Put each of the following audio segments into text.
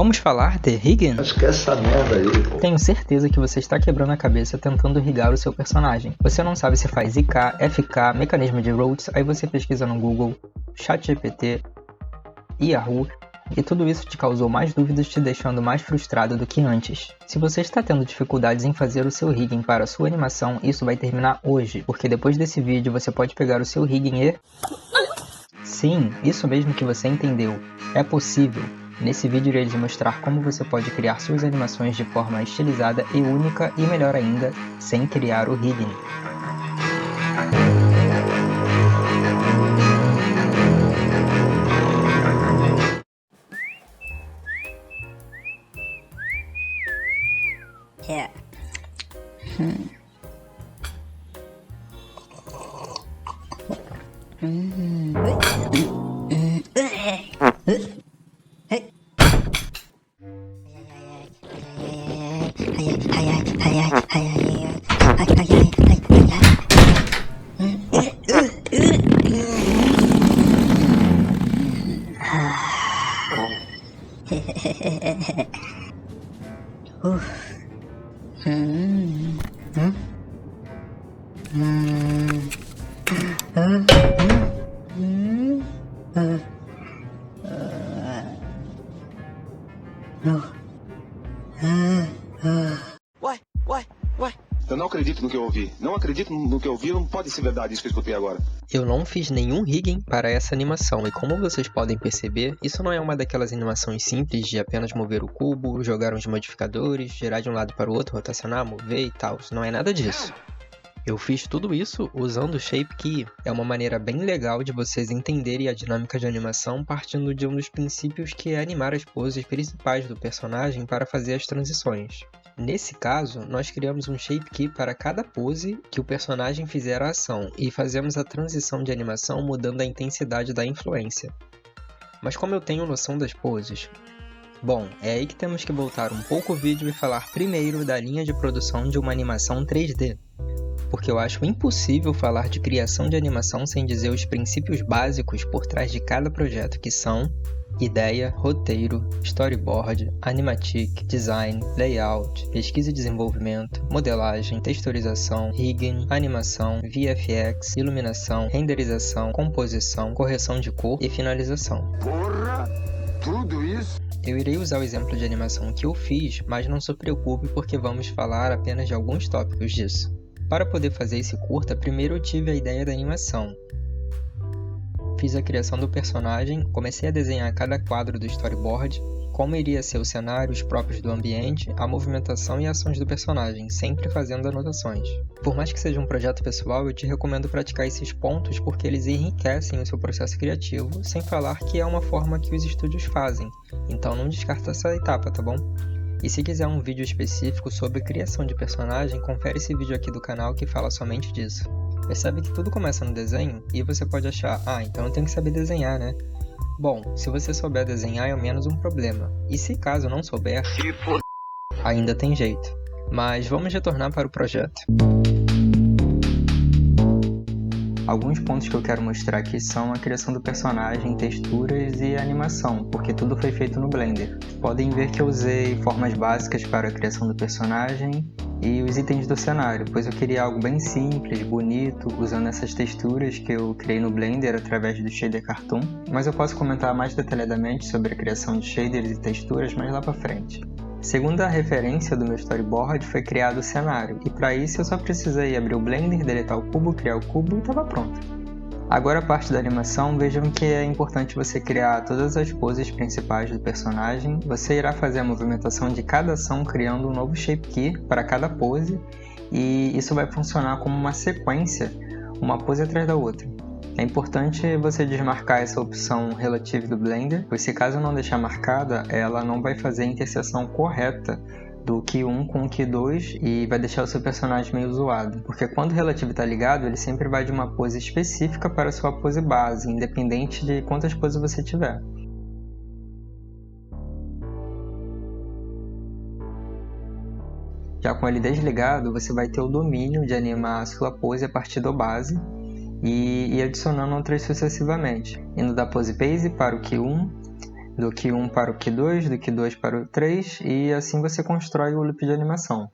Vamos falar de rigging? Acho que é essa merda aí, pô. Tenho certeza que você está quebrando a cabeça tentando rigar o seu personagem. Você não sabe se faz IK, FK, mecanismo de Rhodes, aí você pesquisa no Google, ChatGPT, Yahoo, e tudo isso te causou mais dúvidas, te deixando mais frustrado do que antes. Se você está tendo dificuldades em fazer o seu rigging para a sua animação, isso vai terminar hoje, porque depois desse vídeo você pode pegar o seu rigging e... Sim, isso mesmo que você entendeu. É possível. Nesse vídeo irei te mostrar como você pode criar suas animações de forma estilizada e única e melhor ainda, sem criar o rigging. Yeah. Ué. Eu não acredito no que eu ouvi. Não acredito no que eu ouvi, não pode ser verdade isso que eu escutei agora. Eu não fiz nenhum rigging para essa animação, e como vocês podem perceber, isso não é uma daquelas animações simples de apenas mover o cubo, jogar uns modificadores, girar de um lado para o outro, rotacionar, mover e tal. Não é nada disso. Eu fiz tudo isso usando o Shape Key. É uma maneira bem legal de vocês entenderem a dinâmica de animação partindo de um dos princípios que é animar as poses principais do personagem para fazer as transições. Nesse caso, nós criamos um Shape Key para cada pose que o personagem fizer a ação e fazemos a transição de animação mudando a intensidade da influência. Mas como eu tenho noção das poses? Bom, é aí que temos que voltar um pouco o vídeo e falar primeiro da linha de produção de uma animação 3D. Porque eu acho impossível falar de criação de animação sem dizer os princípios básicos por trás de cada projeto, que são ideia, roteiro, storyboard, animatic, design, layout, pesquisa e desenvolvimento, modelagem, texturização, rigging, animação, VFX, iluminação, renderização, composição, correção de cor e finalização. Porra! Tudo isso? Eu irei usar o exemplo de animação que eu fiz, mas não se preocupe porque vamos falar apenas de alguns tópicos disso. Para poder fazer esse curta, primeiro eu tive a ideia da animação. Fiz a criação do personagem, comecei a desenhar cada quadro do storyboard, como iria ser o cenário, os próprios do ambiente, a movimentação e ações do personagem, sempre fazendo anotações. Por mais que seja um projeto pessoal, eu te recomendo praticar esses pontos porque eles enriquecem o seu processo criativo, sem falar que é uma forma que os estúdios fazem, então não descarta essa etapa, tá bom? E se quiser um vídeo específico sobre criação de personagem, confere esse vídeo aqui do canal que fala somente disso. Percebe que tudo começa no desenho e você pode achar, então eu tenho que saber desenhar, né? Bom, se você souber desenhar é ao menos um problema. E se caso não souber, ainda tem jeito. Mas vamos retornar para o projeto. Alguns pontos que eu quero mostrar aqui são a criação do personagem, texturas e animação, porque tudo foi feito no Blender. Podem ver que eu usei formas básicas para a criação do personagem e os itens do cenário, pois eu queria algo bem simples, bonito, usando essas texturas que eu criei no Blender através do Shader Cartoon, mas eu posso comentar mais detalhadamente sobre a criação de shaders e texturas mais lá para frente. Segundo a referência do meu storyboard, foi criado o cenário, e para isso eu só precisei abrir o Blender, deletar o cubo, criar o cubo e estava pronto. Agora a parte da animação, vejam que é importante você criar todas as poses principais do personagem, você irá fazer a movimentação de cada ação criando um novo Shape Key para cada pose, e isso vai funcionar como uma sequência, uma pose atrás da outra. É importante você desmarcar essa opção Relative do Blender, pois se caso não deixar marcada, ela não vai fazer a interseção correta do Key 1 com o Key 2 e vai deixar o seu personagem meio zoado. Porque quando o Relative está ligado, ele sempre vai de uma pose específica para a sua pose base, independente de quantas poses você tiver. Já com ele desligado, você vai ter o domínio de animar a sua pose a partir do base, e adicionando outras sucessivamente, indo da pose base para o Key 1, do Q1 para o Q2, do Q2 para o 3, e assim você constrói o loop de animação.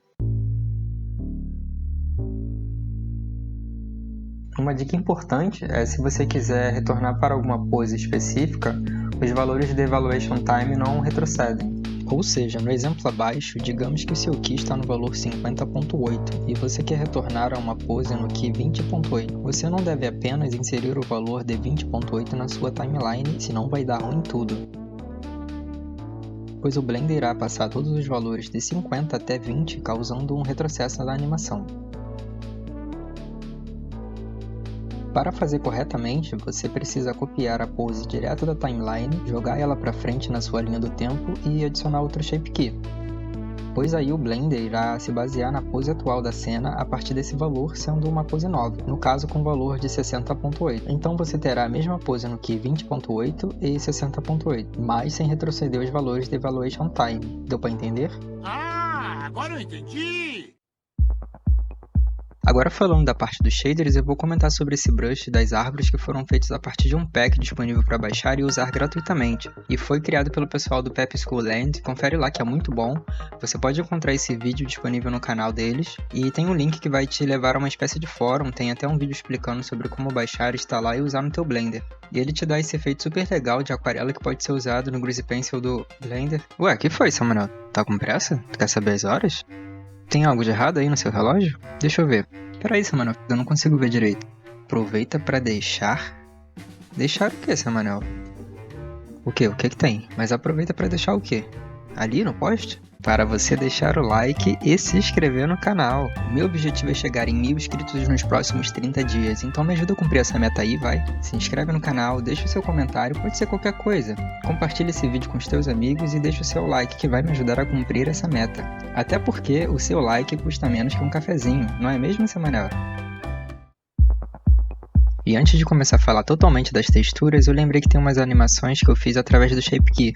Uma dica importante é se você quiser retornar para alguma pose específica, os valores de Evaluation Time não retrocedem. Ou seja, no exemplo abaixo, digamos que o seu Key está no valor 50.8 e você quer retornar a uma pose no Key 20.8. Você não deve apenas inserir o valor de 20.8 na sua timeline, senão vai dar ruim tudo. Pois o Blender irá passar todos os valores de 50 até 20, causando um retrocesso na animação. Para fazer corretamente, você precisa copiar a pose direto da timeline, jogar ela para frente na sua linha do tempo e adicionar outro Shape Key. Pois aí o Blender irá se basear na pose atual da cena a partir desse valor, sendo uma pose nova, no caso com valor de 60.8. Então você terá a mesma pose no Key 20.8 e 60.8, mas sem retroceder os valores de Evaluation Time. Deu para entender? Ah, agora eu entendi! Agora falando da parte dos shaders, eu vou comentar sobre esse brush das árvores que foram feitos a partir de um pack disponível para baixar e usar gratuitamente. E foi criado pelo pessoal do Pep School Land, confere lá que é muito bom. Você pode encontrar esse vídeo disponível no canal deles. E tem um link que vai te levar a uma espécie de fórum, tem até um vídeo explicando sobre como baixar, instalar e usar no teu Blender. E ele te dá esse efeito super legal de aquarela que pode ser usado no Grease Pencil do Blender. Ué, que foi, Samuel? Tá com pressa? Tu quer saber as horas? Tem algo de errado aí no seu relógio? Deixa eu ver. Peraí, Samuel, eu não consigo ver direito. Aproveita pra deixar... Deixar o que, Samuel? O que que tem? Mas aproveita pra deixar o quê? Ali no post? Para você deixar o like e se inscrever no canal. Meu objetivo é chegar em 1000 inscritos nos próximos 30 dias, então me ajuda a cumprir essa meta aí, vai? Se inscreve no canal, deixa o seu comentário, pode ser qualquer coisa. Compartilha esse vídeo com os teus amigos e deixa o seu like que vai me ajudar a cumprir essa meta. Até porque o seu like custa menos que um cafezinho, não é mesmo, Samuel? E antes de começar a falar totalmente das texturas, eu lembrei que tem umas animações que eu fiz através do Shape Key.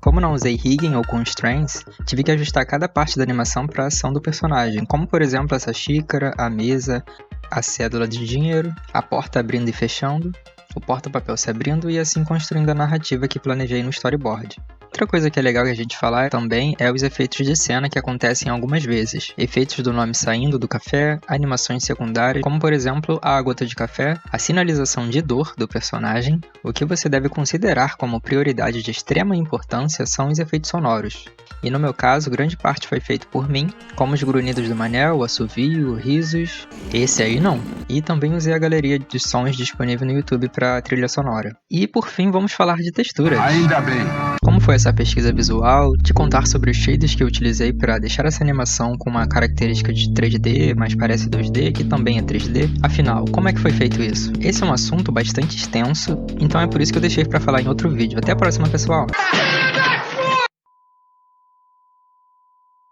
Como não usei rigging ou constraints, tive que ajustar cada parte da animação para a ação do personagem, como por exemplo essa xícara, a mesa, a cédula de dinheiro, a porta abrindo e fechando, o porta-papel se abrindo e assim construindo a narrativa que planejei no storyboard. Outra coisa que é legal que a gente falar também é os efeitos de cena que acontecem algumas vezes. Efeitos do nome saindo do café, animações secundárias, como por exemplo a gota de café, a sinalização de dor do personagem. O que você deve considerar como prioridade de extrema importância são os efeitos sonoros. E no meu caso, grande parte foi feito por mim, como os grunhidos do Manel, assovio, risos, esse aí não. E também usei a galeria de sons disponível no YouTube para trilha sonora. E por fim, vamos falar de texturas. Ainda bem! Como foi essa pesquisa visual, te contar sobre os shaders que eu utilizei para deixar essa animação com uma característica de 3D, mas parece 2D, que também é 3D. Afinal, como é que foi feito isso? Esse é um assunto bastante extenso, então é por isso que eu deixei para falar em outro vídeo. Até a próxima, pessoal!